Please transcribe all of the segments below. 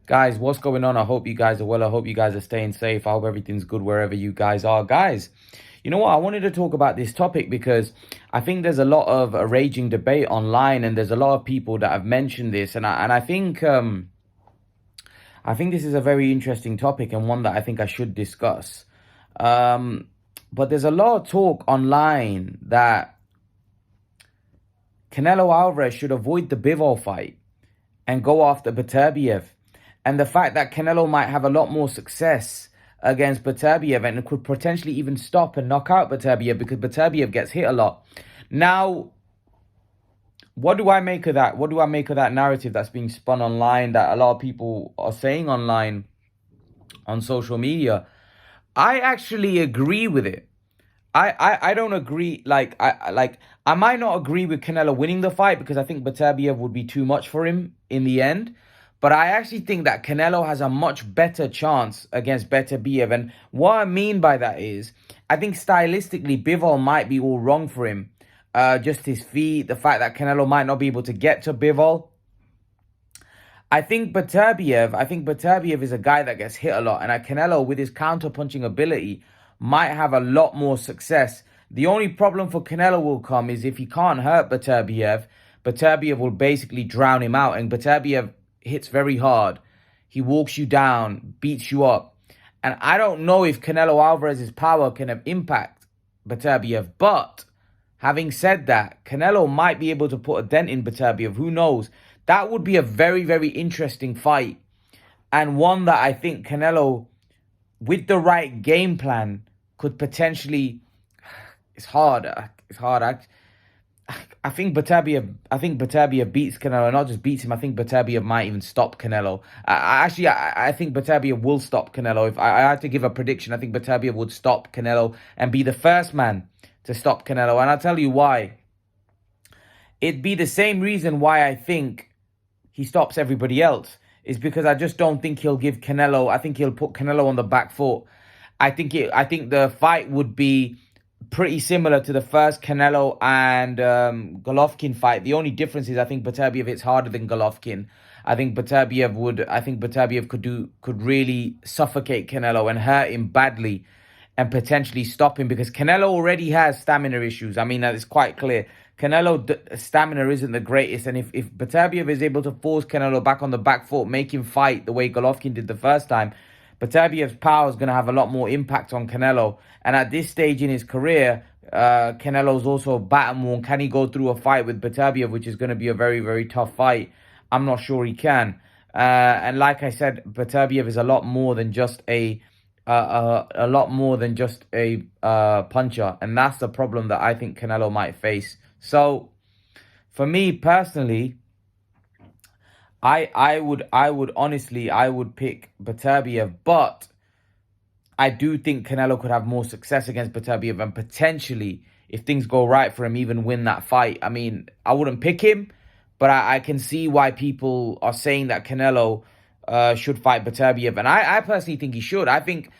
Guys, what's going on? I hope you guys are well. I hope you guys are staying safe. I hope everything's good wherever you guys are. Guys, you know what? I wanted to talk about this topic because I think there's a lot of a raging debate online, and there's a lot of people that have mentioned this, and I think this is a very interesting topic and one that I think I should discuss. Um, but there's a lot of talk online that Canelo Alvarez should avoid the Bivol fight and go after Beterbiev. And the fact that Canelo might have a lot more success against Beterbiev and could potentially even stop and knock out Beterbiev because Beterbiev gets hit a lot. Now, what do I make of that? What do I make of that narrative that's being spun online, that a lot of people are saying online on social media? I actually agree with it. I don't agree. I might not agree with Canelo winning the fight because I think Beterbiev would be too much for him in the end. But I actually think that Canelo has a much better chance against Beterbiev. And what I mean by that is, I think stylistically, Bivol might be all wrong for him. Just his feet, the fact that Canelo might not be able to get to Bivol. I think Beterbiev is a guy that gets hit a lot. And Canelo, with his counter-punching ability, might have a lot more success. The only problem for Canelo will come is if he can't hurt Beterbiev, Beterbiev will basically drown him out. And Beterbiev hits very hard. He walks you down, beats you up. And I don't know if Canelo Alvarez's power can have impact Beterbiev. But having said that, Canelo might be able to put a dent in Beterbiev. Who knows? That would be a very, very interesting fight. And one that I think Canelo, with the right game plan, could potentially... It's hard. It's hard. I think Beterbiev beats Canelo. Not just beats him. I think Beterbiev might even stop Canelo. I think Beterbiev will stop Canelo. If I had to give a prediction, I think Beterbiev would stop Canelo and be the first man to stop Canelo. And I'll tell you why. It'd be the same reason why I think he stops everybody else. Is because I just don't think he'll give Canelo. I think he'll put Canelo on the back foot. I think the fight would be pretty similar to the first Canelo and Golovkin fight. The only difference is I think Beterbiev hits harder than Golovkin. I think Beterbiev could really suffocate Canelo and hurt him badly and potentially stop him because Canelo already has stamina issues. I mean, that is quite clear. Canelo stamina isn't the greatest, and if Beterbiev is able to force Canelo back on the back foot, make him fight the way Golovkin did the first time, Beterbiev's power is going to have a lot more impact on Canelo. And at this stage in his career, Canelo's also battle-worn. Can he go through a fight with Beterbiev, which is going to be a very, very tough fight? I'm not sure he can. And like I said, Beterbiev is a lot more than just a puncher, and that's the problem that I think Canelo might face. So, for me personally, I would honestly pick Beterbiev, but I do think Canelo could have more success against Beterbiev and potentially, if things go right for him, even win that fight. I mean, I wouldn't pick him, but I can see why people are saying that Canelo should fight Beterbiev, and I personally think he should. I think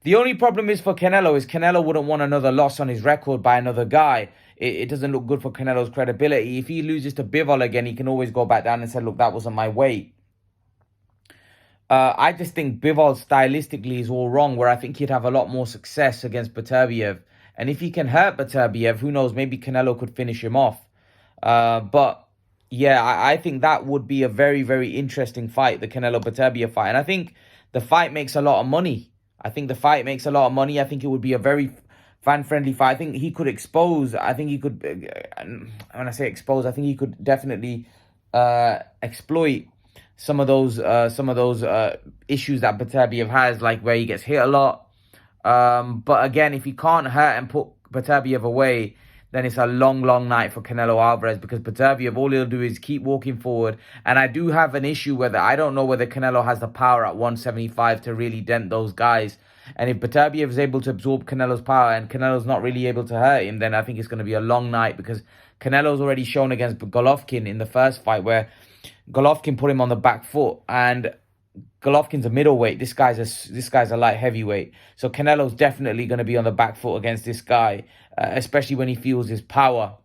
the only problem is for Canelo is Canelo wouldn't want another loss on his record by another guy. It doesn't look good for Canelo's credibility. If he loses to Bivol again, he can always go back down and say, look, that wasn't my weight. I just think Bivol stylistically is all wrong, where I think he'd have a lot more success against Beterbiev. And if he can hurt Beterbiev, who knows, maybe Canelo could finish him off. But yeah, I think that would be a very, very interesting fight, the Canelo-Beterbiev fight. And I think the fight makes a lot of money. I think it would be a very fan-friendly fight. I think he could expose. I think he could, when I say expose, I think he could definitely exploit some of those issues that Beterbiev has, like where he gets hit a lot. But again, if he can't hurt and put Beterbiev away, then it's a long, long night for Canelo Alvarez, because Beterbiev, all he'll do is keep walking forward. And I do have an issue whether, I don't know whether Canelo has the power at 175 to really dent those guys. And if Beterbiev is able to absorb Canelo's power and Canelo's not really able to hurt him, then I think it's going to be a long night, because Canelo's already shown against Golovkin in the first fight where Golovkin put him on the back foot, and Golovkin's a middleweight. This guy's a light heavyweight. So Canelo's definitely going to be on the back foot against this guy, especially when he feels his power.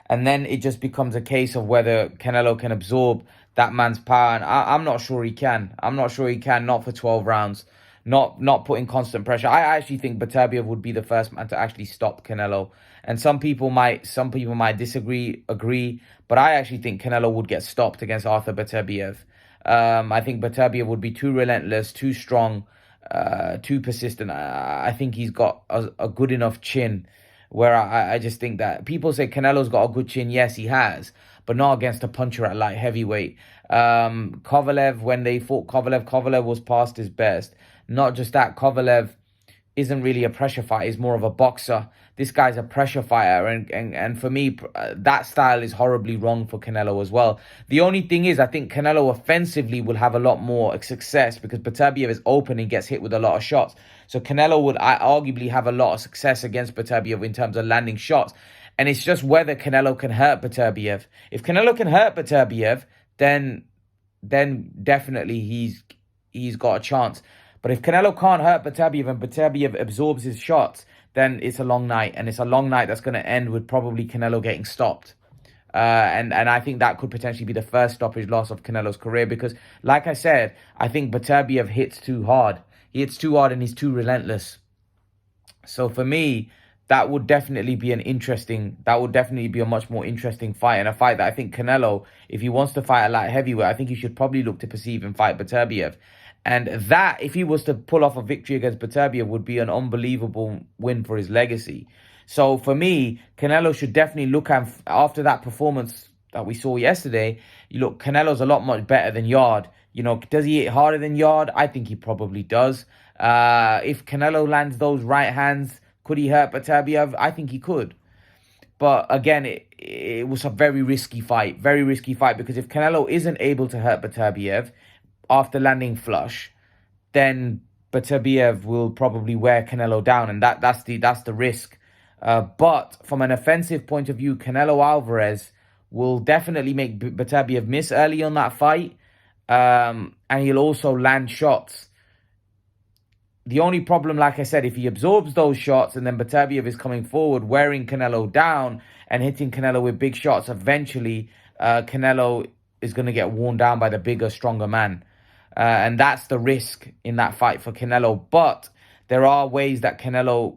And then it just becomes a case of whether Canelo can absorb that man's power, and I'm not sure he can. I'm not sure he can, not for 12 rounds, not putting constant pressure. I actually think Beterbiev would be the first man to actually stop Canelo. And some people might disagree, agree, but I actually think Canelo would get stopped against Artur Beterbiev. I think Beterbiev would be too relentless, too strong, too persistent. I think he's got a good enough chin where I just think that people say Canelo's got a good chin. Yes, he has, but not against a puncher at light heavyweight. Kovalev, when they fought Kovalev was past his best. Not just that, Kovalev isn't really a pressure fighter. He's more of a boxer. This guy's a pressure fighter, and for me, that style is horribly wrong for Canelo as well. The only thing is, I think Canelo offensively will have a lot more success because Beterbiev is open and gets hit with a lot of shots. So Canelo would arguably have a lot of success against Beterbiev in terms of landing shots. And it's just whether Canelo can hurt Beterbiev. If Canelo can hurt Beterbiev, then definitely he's got a chance. But if Canelo can't hurt Beterbiev and Beterbiev absorbs his shots, then it's a long night. And it's a long night that's going to end with probably Canelo getting stopped. And I think that could potentially be the first stoppage loss of Canelo's career because, like I said, I think Beterbiev hits too hard. He hits too hard and he's too relentless. So for me, that would definitely be a much more interesting fight, and a fight that I think Canelo, if he wants to fight a light heavyweight, I think he should probably look to perceive and fight Beterbiev. And that, if he was to pull off a victory against Beterbiev, would be an unbelievable win for his legacy. So for me, Canelo should definitely look at, after that performance that we saw yesterday, Canelo's a lot much better than Yard. Does he hit harder than Yard? I think he probably does. If Canelo lands those right hands, could he hurt Beterbiev? I think he could. But again, it was a very risky fight because if Canelo isn't able to hurt Beterbiev after landing flush, then Beterbiev will probably wear Canelo down, and that's the risk. But from an offensive point of view, Canelo Alvarez will definitely make Beterbiev miss early on that fight, and he'll also land shots. The only problem, like I said, if he absorbs those shots and then Beterbiev is coming forward, wearing Canelo down and hitting Canelo with big shots, eventually Canelo is going to get worn down by the bigger, stronger man. And that's the risk in that fight for Canelo. But there are ways that Canelo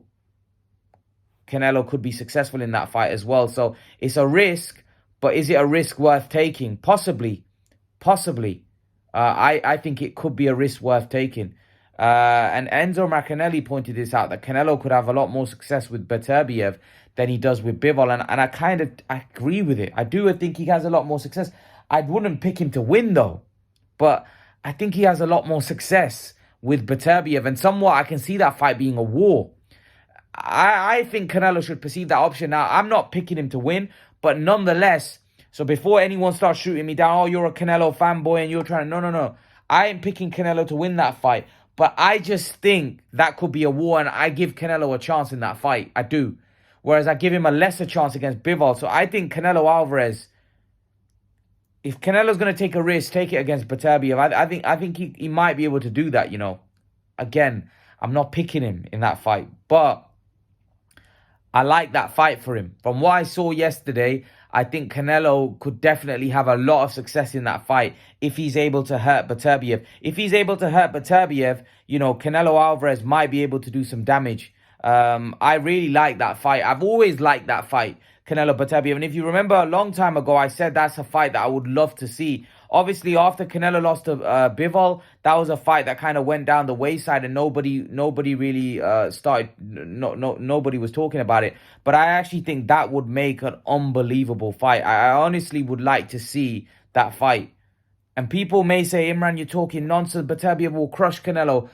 could be successful in that fight as well. So it's a risk, but is it a risk worth taking? Possibly. I think it could be a risk worth taking. And Enzo Maccanelli pointed this out, that Canelo could have a lot more success with Beterbiev than he does with Bivol. And I agree with it. I do think he has a lot more success. I wouldn't pick him to win, though. But I think he has a lot more success with Beterbiev. And somewhat I can see that fight being a war. I think Canelo should perceive that option. Now, I'm not picking him to win, but nonetheless, so before anyone starts shooting me down, oh, you're a Canelo fanboy and you're trying to... No. I ain't picking Canelo to win that fight. But I just think that could be a war, and I give Canelo a chance in that fight. I do. Whereas I give him a lesser chance against Bivol. So I think Canelo Alvarez, if Canelo's going to take a risk, take it against Beterbiev. I think he might be able to do that, Again, I'm not picking him in that fight. But I like that fight for him. From what I saw yesterday, I think Canelo could definitely have a lot of success in that fight if he's able to hurt Beterbiev. If he's able to hurt Beterbiev, Canelo Alvarez might be able to do some damage. I really like that fight. I've always liked that fight, Canelo Beterbiev. And if you remember a long time ago, I said that's a fight that I would love to see. Obviously, after Canelo lost to Bivol, that was a fight that kind of went down the wayside and nobody really nobody was talking about it. But I actually think that would make an unbelievable fight. I honestly would like to see that fight. And people may say, Imran, you're talking nonsense. Beterbiev will crush Canelo.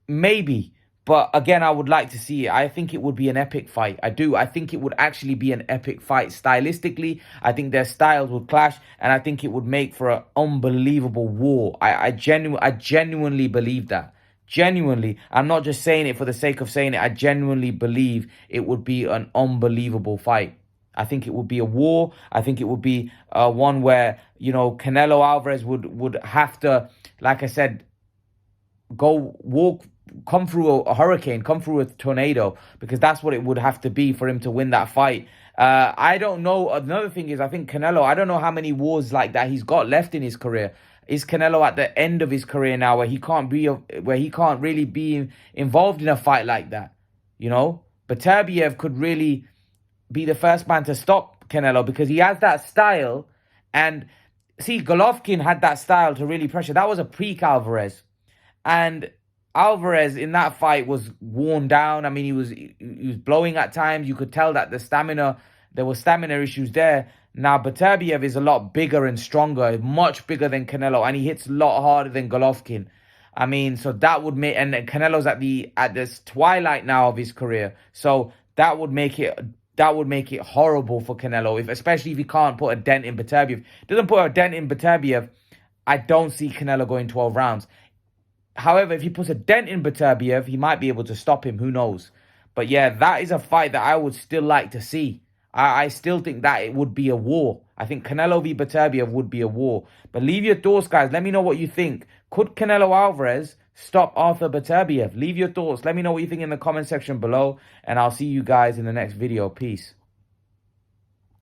Maybe. But again, I would like to see it. I think it would be an epic fight. I do. I think it would actually be an epic fight. Stylistically, I think their styles would clash. And I think it would make for an unbelievable war. I genuinely believe that. Genuinely. I'm not just saying it for the sake of saying it. I genuinely believe it would be an unbelievable fight. I think it would be a war. I think it would be one where, Canelo Alvarez would have to, like I said, come through a hurricane, come through a tornado, because that's what it would have to be for him to win that fight. I don't know. Another thing is, I think Canelo, I don't know how many wars like that he's got left in his career. Is Canelo at the end of his career now where he can't really be involved in a fight like that? You know, Beterbiev could really be the first man to stop Canelo because he has that style. And see, Golovkin had that style to really pressure. That was a peak Alvarez. And Alvarez in that fight was worn down. I mean, he was blowing at times. You could tell that there were stamina issues there. Now, Beterbiev is a lot bigger and stronger, much bigger than Canelo, and he hits a lot harder than Golovkin. I mean, so that would make, and Canelo's at this twilight now of his career. So that would make it horrible for Canelo, especially if he can't put a dent in Beterbiev. Doesn't put a dent in Beterbiev, I don't see Canelo going 12 rounds. However, if he puts a dent in Beterbiev, he might be able to stop him. Who knows? But yeah, that is a fight that I would still like to see. I still think that it would be a war. I think Canelo v Beterbiev would be a war. But leave your thoughts, guys. Let me know what you think. Could Canelo Alvarez stop Artur Beterbiev? Leave your thoughts. Let me know what you think in the comment section below. And I'll see you guys in the next video. Peace.